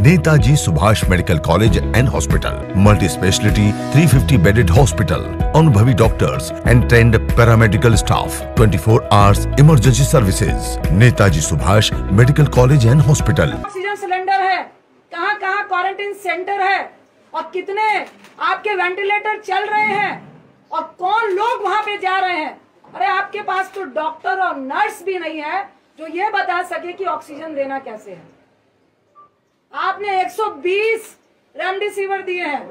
Netaji Subhash medical college and hospital, multi speciality 350 bedded hospital, अनुभवी doctors and trained paramedical staff, 24 hours emergency services. Netaji Subhash medical college and hospital. Oxygen cylinder है, कहाँ कहाँ quarantine centre है और कितने आपके वेंटिलेटर चल रहे हैं और कौन लोग वहाँ पे जा रहे हैं। अरे आपके पास तो डॉक्टर और नर्स भी नहीं है जो ये बता सके कि ऑक्सीजन देना कैसे है। आपने 120 रेमडेसिविर दिए हैं,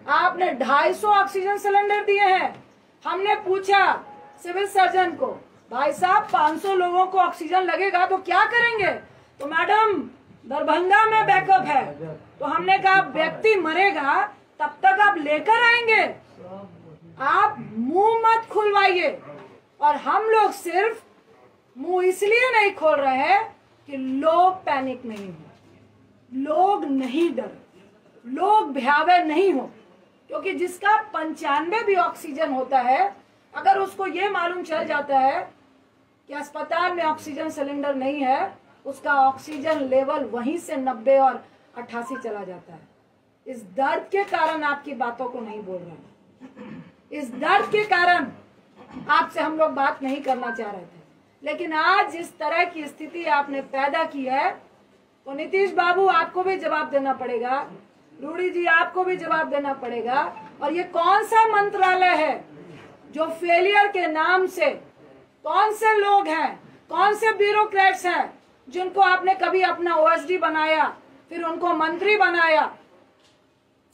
आपने 250 ऑक्सीजन सिलेंडर दिए हैं। हमने पूछा सिविल सर्जन को, भाई साहब 500 लोगों को ऑक्सीजन लगेगा तो क्या करेंगे? तो मैडम दरभंगा में बैकअप है। तो हमने कहा व्यक्ति मरेगा तब तक आप लेकर आएंगे, आप मुंह मत खुलवाइए। और हम लोग सिर्फ मुंह इसलिए नहीं खोल रहे हैं कि लोग पैनिक नहीं हो, लोग नहीं डरे, लोग भयावह नहीं हो। क्योंकि जिसका 95 भी ऑक्सीजन होता है, अगर उसको ये मालूम चल जाता है कि अस्पताल में ऑक्सीजन सिलेंडर नहीं है, उसका ऑक्सीजन लेवल वहीं से 90 और 88 चला जाता है। इस दर्द के कारण आपकी बातों को नहीं बोल रहे, इस दर्द के कारण आपसे हम लोग बात नहीं करना चाह रहे थे। लेकिन आज जिस तरह की स्थिति आपने पैदा की है, तो नीतीश बाबू आपको भी जवाब देना पड़ेगा, रूडी जी आपको भी जवाब देना पड़ेगा। और ये कौन सा मंत्रालय है जो फेलियर के नाम से, कौन से लोग हैं, कौन से ब्यूरोक्रेट्स हैं जिनको आपने कभी अपना ओएसडी बनाया, फिर उनको मंत्री बनाया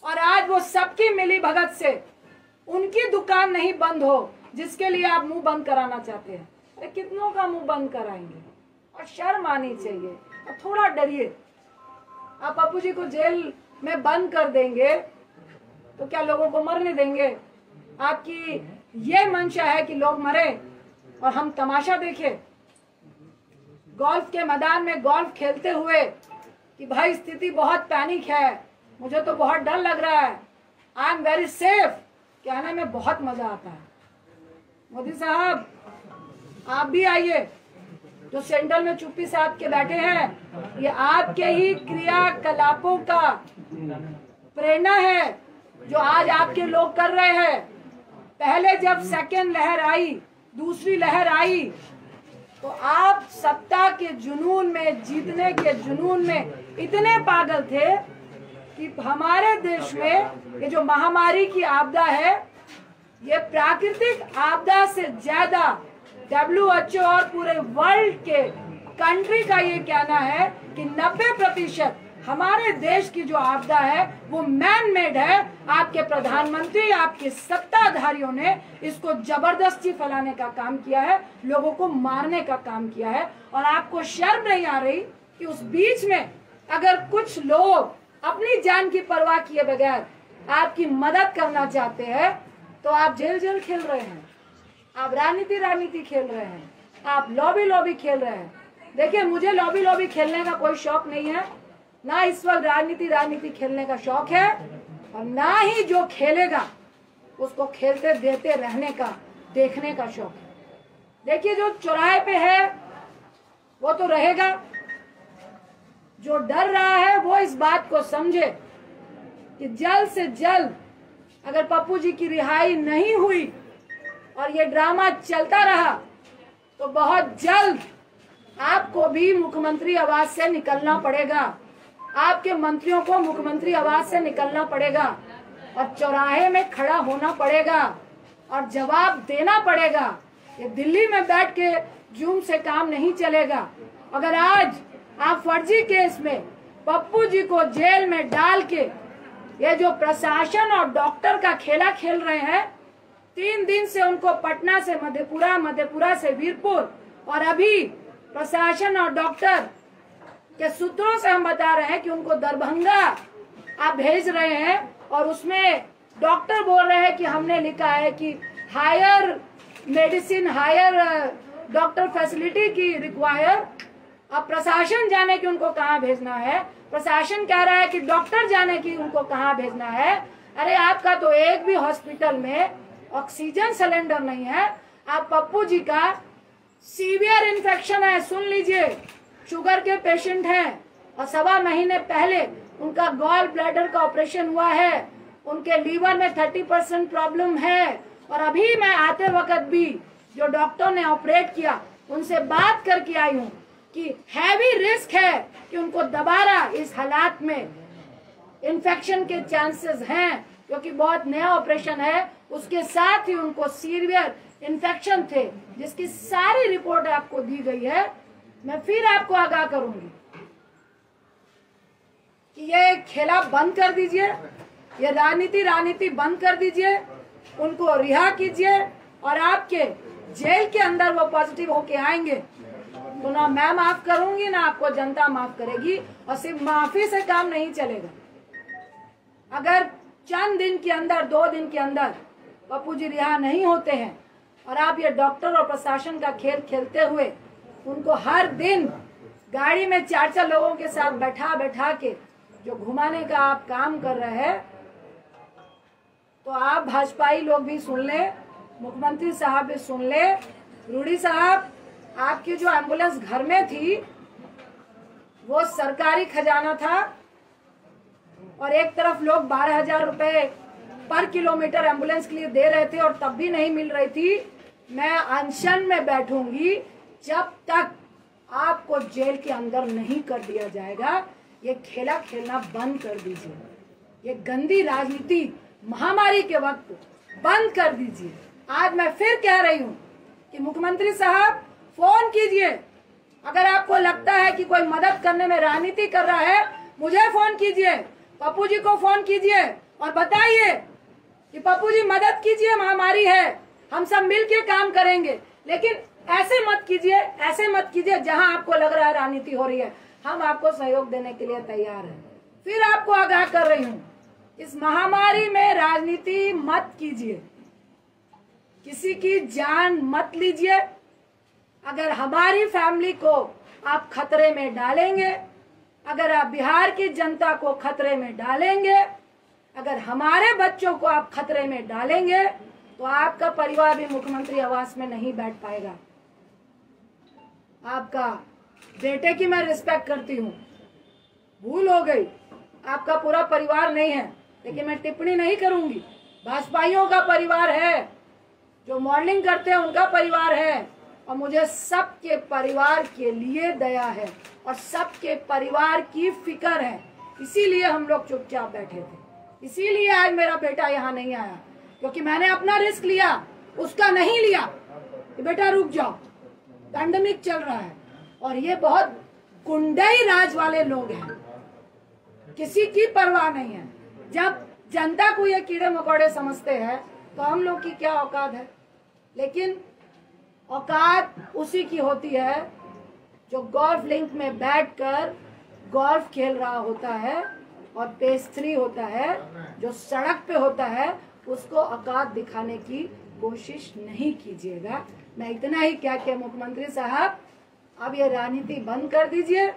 और आज वो सबकी मिली भगत से उनकी दुकान नहीं बंद हो जिसके लिए आप मुंह बंद कराना चाहते हैं। अरे कितनों का मुंह बंद कराएंगे? और शर्म आनी चाहिए और थोड़ा डरिए। आप पप्पू जी को जेल में बंद कर देंगे तो क्या लोगों को मरने देंगे? आपकी ये मंशा है कि लोग मरे और हम तमाशा देखें? गोल्फ के मैदान में गोल्फ खेलते हुए कि भाई स्थिति बहुत पैनिक है, मुझे तो बहुत डर लग रहा है, आई एम वेरी सेफ कहने में बहुत मजा आता है। मोदी साहब आप भी आइए, जो सेंट्रल में चुप्पी साध के बैठे हैं, ये आपके ही क्रियाकलापों का प्रेरणा है जो आज आपके लोग कर रहे हैं। पहले जब सेकेंड लहर आई, दूसरी लहर आई, तो आप सत्ता के जुनून में, जीतने के जुनून में इतने पागल थे कि हमारे देश में ये जो महामारी की आपदा है, ये प्राकृतिक आपदा से ज्यादा WHO और पूरे वर्ल्ड के कंट्री का ये कहना है कि 90% हमारे देश की जो आपदा है वो मैन मेड है। आपके प्रधानमंत्री, आपके सत्ताधारियों ने इसको जबरदस्ती फैलाने का काम किया है, लोगों को मारने का काम किया है। और आपको शर्म नहीं आ रही कि उस बीच में अगर कुछ लोग अपनी जान की परवाह किए बगैर आपकी मदद करना चाहते हैं तो आप जेल खेल रहे हैं, आप राजनीति खेल रहे हैं, आप लॉबी खेल रहे हैं। देखिए, मुझे लॉबी खेलने का कोई शौक नहीं है, ना इस वक्त राजनीति खेलने का शौक है, और ना ही जो खेलेगा उसको खेलते देते रहने का, देखने का शौक है। देखिए, जो चौराहे पे है वो तो रहेगा, जो डर रहा है वो इस बात को समझे कि जल्द से जल्द अगर पप्पू जी की रिहाई नहीं हुई और ये ड्रामा चलता रहा तो बहुत जल्द आपको भी मुख्यमंत्री आवास से निकलना पड़ेगा, आपके मंत्रियों को मुख्यमंत्री आवास से निकलना पड़ेगा और चौराहे में खड़ा होना पड़ेगा और जवाब देना पड़ेगा। ये दिल्ली में बैठ के जूम से काम नहीं चलेगा। अगर आज आप फर्जी केस में पप्पू जी को जेल में डाल के ये जो प्रशासन और डॉक्टर का खेला खेल रहे हैं, 3 दिन से उनको पटना से मधेपुरा, मधेपुरा से वीरपुर, और अभी प्रशासन और डॉक्टर के सूत्रों से हम बता रहे हैं कि उनको दरभंगा आप भेज रहे हैं। और उसमें डॉक्टर बोल रहे हैं कि हमने लिखा है कि higher medicine, higher doctor facility की रिक्वायर। अब प्रशासन जाने की उनको कहाँ भेजना है, प्रशासन कह रहा है कि डॉक्टर जाने की उनको कहाँ भेजना है। अरे आपका तो एक भी हॉस्पिटल में ऑक्सीजन सिलेंडर नहीं है। आप पप्पू जी का सीवियर इन्फेक्शन है, सुन लीजिए, शुगर के पेशेंट हैं और 1.25 महीने पहले उनका गॉल ब्लैडर का ऑपरेशन हुआ है, उनके लीवर में 30% प्रॉब्लम है। और अभी मैं आते वक्त भी जो डॉक्टर ने ऑपरेट किया उनसे बात करके आई हूँ कि हैवी रिस्क है कि उनको दोबारा इस हालात में इन्फेक्शन के चांसेस हैं, क्योंकि बहुत नया ऑपरेशन है। उसके साथ ही उनको सीवियर इन्फेक्शन थे, जिसकी सारी रिपोर्ट आपको दी गई है। मैं फिर आपको आगाह करूंगी कि ये खेला बंद कर दीजिए, ये राजनीति बंद कर दीजिए, उनको रिहा कीजिए। और आपके जेल के अंदर वो पॉजिटिव होके आएंगे तो ना मैं माफ करूंगी ना आपको जनता माफ करेगी। और सिर्फ माफी से काम नहीं चलेगा। अगर चंद दिन के अंदर, 2 दिन के अंदर पप्पू जी रिहा नहीं होते हैं और आप ये डॉक्टर और प्रशासन का खेल खेलते हुए उनको हर दिन गाड़ी में 4-4 लोगों के साथ बैठा के जो घुमाने का आप काम कर रहे हैं, तो आप भाजपाई लोग भी सुन ले, मुख्यमंत्री साहब भी सुन ले। रूडी साहब, आपकी जो एम्बुलेंस घर में थी वो सरकारी खजाना था और एक तरफ लोग 12,000 रुपए पर किलोमीटर एम्बुलेंस के लिए दे रहे थे और तब भी नहीं मिल रही थी। मैं अनशन में बैठूंगी जब तक आपको जेल के अंदर नहीं कर दिया जाएगा। ये खेला खेलना बंद कर दीजिए, ये गंदी राजनीति महामारी के वक्त बंद कर दीजिए। आज मैं फिर कह रही हूँ कि मुख्यमंत्री साहब फोन कीजिए। अगर आपको लगता है कि कोई मदद करने में राजनीति कर रहा है, मुझे फोन कीजिए, पप्पू जी को फोन कीजिए और बताइए कि पप्पू जी मदद कीजिए, महामारी है, हम सब मिलके काम करेंगे। लेकिन ऐसे मत कीजिए जहां आपको लग रहा है राजनीति हो रही है। हम आपको सहयोग देने के लिए तैयार हैं। फिर आपको आगाह कर रही हूँ, इस महामारी में राजनीति मत कीजिए, किसी की जान मत लीजिए। अगर हमारी फैमिली को आप खतरे में डालेंगे, अगर आप बिहार की जनता को खतरे में डालेंगे, अगर हमारे बच्चों को आप खतरे में डालेंगे, तो आपका परिवार भी मुख्यमंत्री आवास में नहीं बैठ पाएगा। आपका बेटे की मैं रिस्पेक्ट करती हूँ, भूल हो गई, आपका पूरा परिवार नहीं है, लेकिन मैं टिप्पणी नहीं करूंगी। भाजपाइयों का परिवार है, जो मॉडलिंग करते हैं उनका परिवार है, और मुझे सबके परिवार के लिए दया है और सबके परिवार की फिक्र है। इसीलिए हम लोग चुपचाप बैठे थे, इसीलिए आज मेरा बेटा यहाँ नहीं आया, क्योंकि मैंने अपना रिस्क लिया, उसका नहीं लिया कि बेटा रुक जाओ, पैंडेमिक चल रहा है। और ये बहुत गुंडाई राज वाले लोग हैं, किसी की परवाह नहीं है। जब जनता को ये कीड़े मकोड़े समझते हैं तो हम लोग की क्या औकात है। लेकिन औकात उसी की होती है जो गोल्फ लिंक में बैठकर गोल्फ खेल रहा होता है और पेस्ट्री होता है, जो सड़क पे होता है, उसको औकात दिखाने की कोशिश नहीं कीजिएगा। मैं इतना ही क्या कि मुख्यमंत्री साहब, अब ये राजनीति बंद कर दीजिए।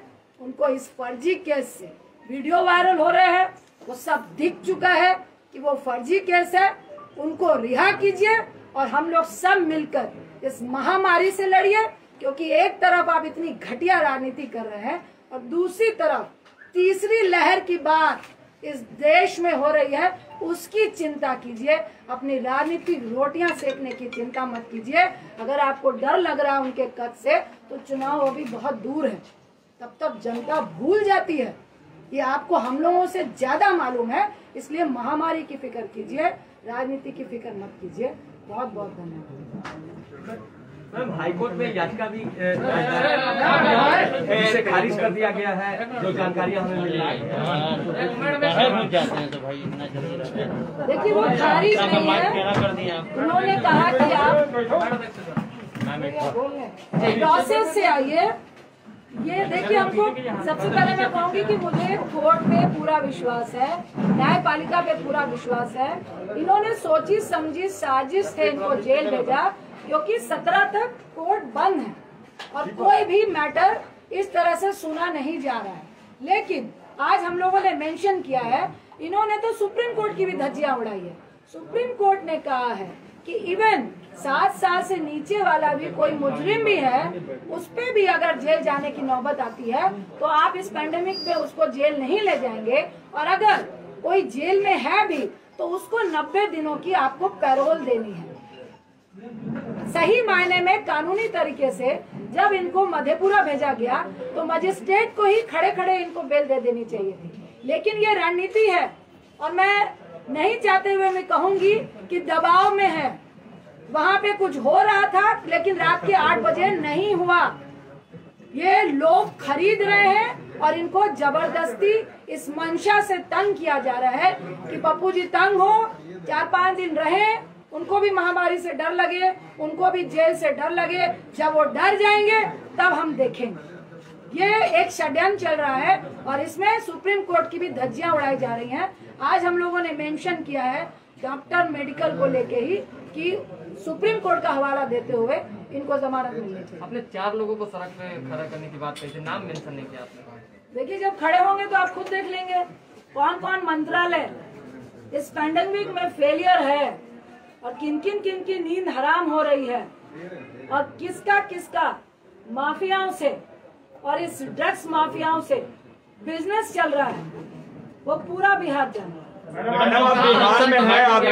उनको इस फर्जी केस से वीडियो वायरल हो रहे हैं, वो सब दिख चुका है कि वो फर्जी केस है, उनको रिहा कीजिए और हम लोग सब मिलकर इस महामारी से लड़िए। क्योंकि एक तरफ आप इतनी घटिया राजनीति कर रहे हैं और दूसरी तरफ तीसरी लहर की बात इस देश में हो रही है, उसकी चिंता कीजिए। अपनी राजनीतिक रोटियां सेकने की चिंता मत कीजिए। अगर आपको डर लग रहा है उनके कद से, तो चुनाव अभी बहुत दूर है, तब तक जनता भूल जाती है। ये आपको हम लोगों से ज्यादा मालूम है, इसलिए महामारी की फिक्र कीजिए, राजनीति की फिक्र मत कीजिए। बहुत बहुत धन्यवाद। मैम, हाईकोर्ट में याचिका भी इसे खारिज कर दिया गया है, जो जानकारियां हमें मिल रही है। देखिए, वो खारिज नहीं है, उन्होंने कहा कि आप प्रोसेस से आइए। ये देखिए, हमको सबसे पहले मैं कहूंगी कि मुझे कोर्ट पे पूरा विश्वास है, न्यायपालिका पे पूरा विश्वास है। इन्होंने सोची समझी साजिश से इनको जेल भेजा, क्योंकि 17 तक कोर्ट बंद है और कोई भी मैटर इस तरह से सुना नहीं जा रहा है। लेकिन आज हम लोगों ने मेंशन किया है, इन्होंने तो सुप्रीम कोर्ट की भी धज्जियां उड़ाई है। सुप्रीम कोर्ट ने कहा है कि इवन 7 साल से नीचे वाला भी कोई मुजरिम भी है, उस पे भी अगर जेल जाने की नौबत आती है तो आप इस पैंडेमिक में उसको जेल नहीं ले जाएंगे। और अगर कोई जेल में है भी तो उसको 90 दिनों की आपको पैरोल देनी है। सही मायने में कानूनी तरीके से जब इनको मधेपुरा भेजा गया तो मजिस्ट्रेट को ही खड़े खड़े इनको बेल दे देनी चाहिए थी, लेकिन ये रणनीति है। और मैं नहीं चाहते हुए मैं कहूंगी कि दबाव में है। वहाँ पे कुछ हो रहा था लेकिन रात के 8 बजे नहीं हुआ। ये लोग खरीद रहे हैं और इनको जबरदस्ती इस मंशा से तंग किया जा रहा है कि पप्पू जी तंग हो, 4-5 दिन रहे, उनको भी महामारी से डर लगे, उनको भी जेल से डर लगे। जब वो डर जाएंगे तब हम देखेंगे। ये एक षड्यंत्र चल रहा है और इसमें सुप्रीम कोर्ट की भी धज्जियां उड़ाई जा रही हैं। आज हम लोगों ने मेंशन किया है डॉक्टर मेडिकल को लेके ही कि सुप्रीम कोर्ट का हवाला देते हुए इनको जमानत मिलनी चाहिए। आपने 4 लोगों को सड़क पे खड़ा करने की बात कही थी, नाम मेंशन नहीं किया आपने। देखिए, जब खड़े होंगे तो आप खुद देख लेंगे कौन कौन मंत्रालय इस पैंडेमिक में फेलियर है और किन किन नींद हराम हो रही है और किसका माफियाओं से और इस ड्रग्स माफियाओं से बिजनेस चल रहा है, वो पूरा बिहार जान रहा है। मैडम, आप बिहार में है, आप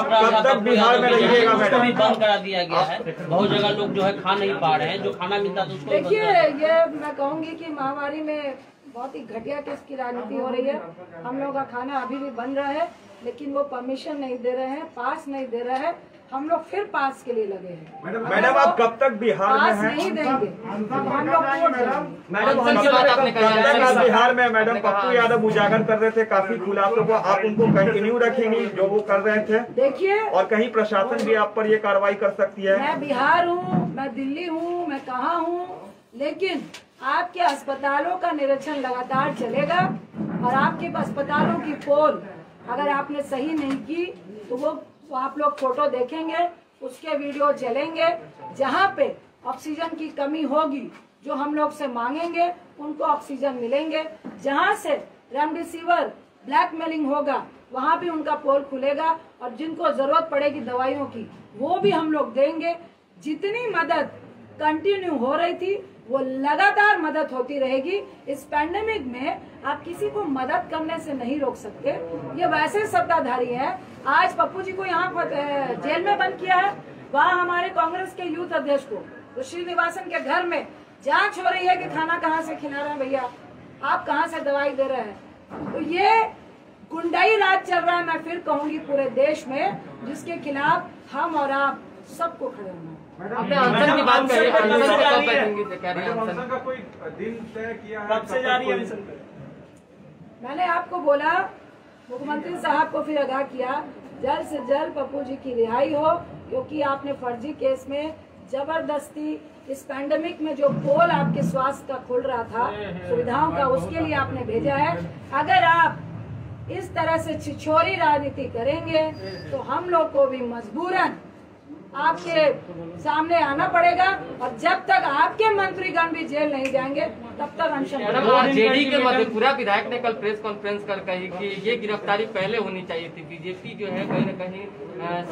कब तक बिहार में रहिएगा मैडम? भी बंद करा दिया गया है, बहुत जगह लोग जो है खा नहीं पा रहे हैं, जो खाना मिलता था उसको। देखिए, ये मैं कहूंगी कि महामारी में बहुत ही घटिया किस्म की राजनीति हो रही है। हम लोग का खाना अभी भी बन रहा है लेकिन वो परमिशन नहीं दे रहे हैं, पास नहीं दे रहे हैं। हम लोग फिर पास के लिए लगे हैं। मैडम, आप कब तक बिहार में पास हैं? नहीं देंगे तो हम लोग कोर्ट जाएंगे। मैडम, कब तक आप बिहार में? मैडम, पप्पू यादव उजागर कर रहे थे काफी खुलासों को, आप उनको कंटिन्यू रखेंगी जो वो कर रहे थे? देखिए, और कहीं प्रशासन भी आप पर ये कार्रवाई कर सकती है? मैं बिहार हूँ, मैं दिल्ली हूँ, मैं कहाँ हूँ, लेकिन आपके अस्पतालों का निरीक्षण लगातार चलेगा और आपके अस्पतालों की पोल अगर आपने सही नहीं की तो वो आप लोग फोटो देखेंगे, उसके वीडियो चलेंगे। जहाँ पे ऑक्सीजन की कमी होगी, जो हम लोग से मांगेंगे उनको ऑक्सीजन मिलेंगे। जहाँ से रेमडेसिविर ब्लैकमेलिंग होगा वहाँ भी उनका पोल खुलेगा और जिनको जरूरत पड़ेगी दवाइयों की वो भी हम लोग देंगे। जितनी मदद कंटिन्यू हो रही थी वो लगातार मदद होती रहेगी। इस पैंडेमिक में आप किसी को मदद करने से नहीं रोक सकते। ये वैसे सत्ताधारी है, आज पप्पू जी को यहाँ जेल में बंद किया है, वहाँ हमारे कांग्रेस के यूथ अध्यक्ष को तो श्रीनिवासन के घर में जांच हो रही है कि खाना कहाँ से खिला रहे हैं भैया, आप कहाँ से दवाई दे रहे हैं। तो ये गुंडाई राज चल रहा है, मैं फिर कहूंगी पूरे देश में, जिसके खिलाफ हम और आप सबको खड़े होना है। आपने अनशन की बात कही, अनशन कब बैठेंगी? अनशन का कोई दिन तय किया है? कब से जारी है अनशन? मैंने आपको बोला, मुख्यमंत्री साहब को फिर आगाह किया, जल्द से जल्द पप्पू जी की रिहाई हो, क्योंकि आपने फर्जी केस में जबरदस्ती इस पैंडेमिक में जो पोल आपके स्वास्थ्य का खुल रहा था सुविधाओं का, उसके लिए आपने भेजा है। अगर आप इस तरह से छिछोरी राजनीति करेंगे तो हम लोग को भी मजबूरन आपके सामने आना पड़ेगा और जब तक आपके मंत्रीगण भी जेल नहीं जाएंगे तब तक अनशन। आरजेडी के मधेपुरा विधायक ने कल प्रेस कॉन्फ्रेंस कर कही कि ये गिरफ्तारी पहले होनी चाहिए थी, बीजेपी जो है कहीं न कहीं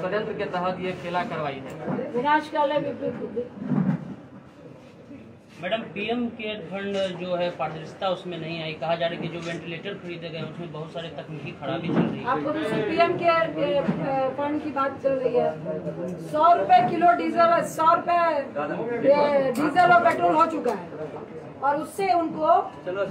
षड्यंत्र के तहत ये खेला करवाई है। विनाशकाले विपरीत बुद्धि। मैडम, पीएम केयर फंड जो है पारदर्शिता उसमें नहीं आई, कहा जा रहा है कि जो वेंटिलेटर खरीदे गए उसमें बहुत सारे तकनीकी खराबी चल रही है। आपको दूसरी पीएम केयर फंड की बात चल रही है। 100 रुपए किलो डीजल, 100 रुपए डीजल और पेट्रोल हो चुका है और उससे उनको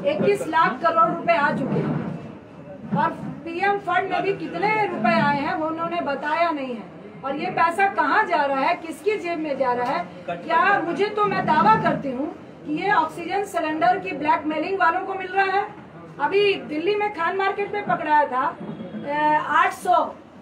21 लाख करोड़ रुपए आ चुके हैं और पीएम फंड में भी कितने रुपए आए हैं वो उन्होंने बताया नहीं है। और ये पैसा कहाँ जा रहा है, किसकी जेब में जा रहा है? क्या मुझे तो मैं दावा करती हूँ कि ये ऑक्सीजन सिलेंडर की ब्लैकमेलिंग वालों को मिल रहा है। अभी दिल्ली में खान मार्केट में पकड़ाया था 800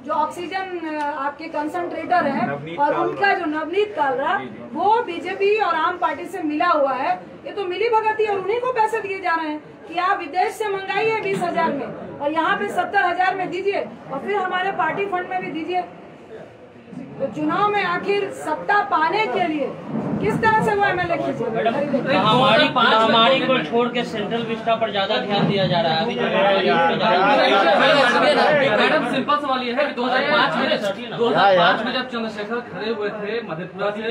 जो ऑक्सीजन आपके कंसंट्रेटर है और उनका जो नवनीत कालरा वो बीजेपी और आम पार्टी से मिला हुआ है। ये तो मिली भगती और उन्हीं को पैसे दिए जा रहे हैं कि आप विदेश से मंगाइए 20,000 में और यहाँ पे 70,000 में दीजिए और फिर हमारे पार्टी फंड में भी दीजिए। तो चुनाव में आखिर सत्ता पाने के लिए किस तरह से वो एमएलए खींचे? महामारी को छोड़ के सेंट्रल विस्टा पर ज्यादा ध्यान दिया जा रहा है। अभी जो मैडम सिंपल सवाल ये है कि 2005 में जब चंद्रशेखर खड़े हुए थे मधेपुरा से,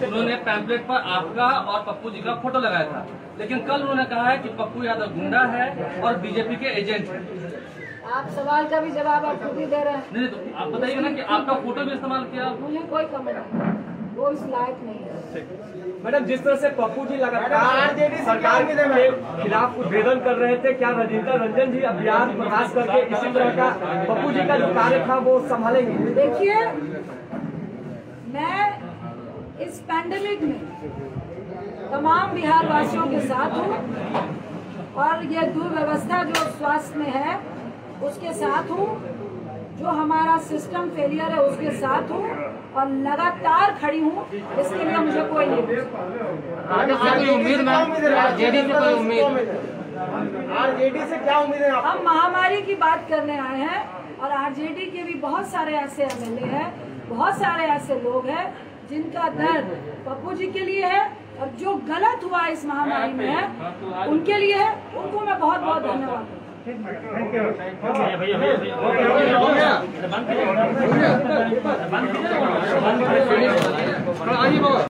उन्होंने पैम्पलेट पर आपका और पप्पू जी का फोटो लगाया था, लेकिन कल उन्होंने कहा है कि पप्पू यादव गुंडा है और बीजेपी के एजेंट है। आप सवाल का भी जवाब आप खुद ही दे रहे हैं। नहीं तो आप बताइए ना कि आपका फोटो भी इस्तेमाल किया। मुझे कोई कमेंट नहीं, वो इस लायक नहीं है। मैडम, जिस तरह से पप्पू जी लगातार सरकार के खिलाफ उद्भेदन कर रहे थे, क्या रजिता रंजन जी अभियान प्रयास करके इसी तरह का पप्पू जी का जो कार्य था वो संभालेंगे? देखिए, मैं इस पैंडेमिक में तमाम बिहार वासियों के साथ हूँ और ये दुर्व्यवस्था जो स्वास्थ्य में है उसके साथ हूँ, जो हमारा सिस्टम फेलियर है उसके साथ हूँ और लगातार खड़ी हूँ। इसके लिए मुझे कोई नहीं उम्मीद आरजेडी से कोई उम्मीद, आरजेडी से क्या उम्मीद है? हम महामारी की बात करने आए हैं और आरजेडी के भी बहुत सारे ऐसे एमएलए हैं, बहुत सारे ऐसे लोग हैं जिनका दर्द पप्पू जी के लिए है और जो गलत हुआ इस महामारी में है उनके लिए है। उनको मैं बहुत बहुत धन्यवाद दूँ। भैया